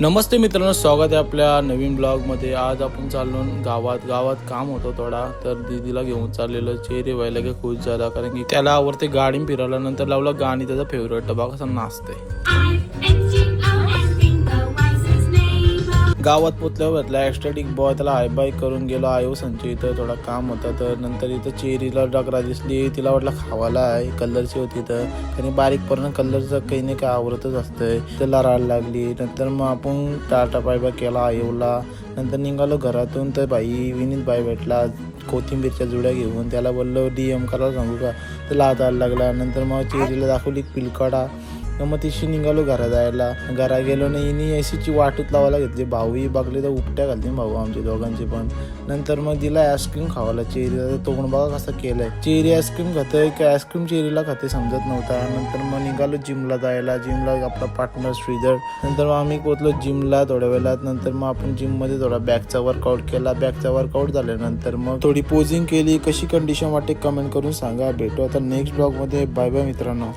नमस्ते मित्रांनो, स्वागत आहे आपल्या नवीन ब्लॉगमध्ये। आज आपण चाललो गावात काम होतं थोडा, तर दीदीला घेऊन चाललेलं। चेहरे व्हायला की खुश झाला, कारण की त्याला आवडते गाडी फिरवला। नंतर लावलं गाणी, त्याचा फेवरेट बघा कसं नाचते। गावात पोचल्यावर भेटला एक्स्ट्राटिक बॉय, त्याला हाय बाय करून गेलो। आयो संजय इथं थोडा काम होता, तर नंतर इथं चेरीला डगरा दिसली। तिला वाटलं खावाला आहे, कलरची होती तर आणि बारीक पण कलरचं काही नाही काय आवडतच असतंय, त्याला राड लागली। नंतर मग आपण टाटा बाय बाय केला आयोला। नंतर निघालो घरातून, तर बाई विनीत बाई भेटला कोथिंबीरच्या जुड्या घेऊन। त्याला बोललो DM करायला सांगू का, तर लादायला लागला। नंतर मग चेरीला दाखवली पिलकाडा, मग तिशी निघालो घरा जायला। घरा गेलो नाही, इनी एसीची वाटूत लावायला घेतली। भाऊही बघले तर उपट्या घालते भाऊ आमच्या दोघांची पण। नंतर मग दिला आईस्क्रीम खावायला चेरीला, तोंड बघा कसं केलंय। चेरी आईस्क्रीम खाते की आईस्क्रीम चेरीला खाते समजत नव्हता। नंतर मग निघालो जिमला जायला। जिमला आपला पार्टनर श्रीधर। नंतर मग आम्ही पोहोचलो जिमला थोड्या वेळात। नंतर मग आपण जिममध्ये थोडा बॅकचा वर्कआउट केला। बॅकचा वर्कआउट झाल्यानंतर मग थोडी पोजिंग केली। कशी कंडिशन वाटते कमेंट करून सांगा। भेटू आता नेक्स्ट ब्लॉगमध्ये। बाय बाय मित्रांनो।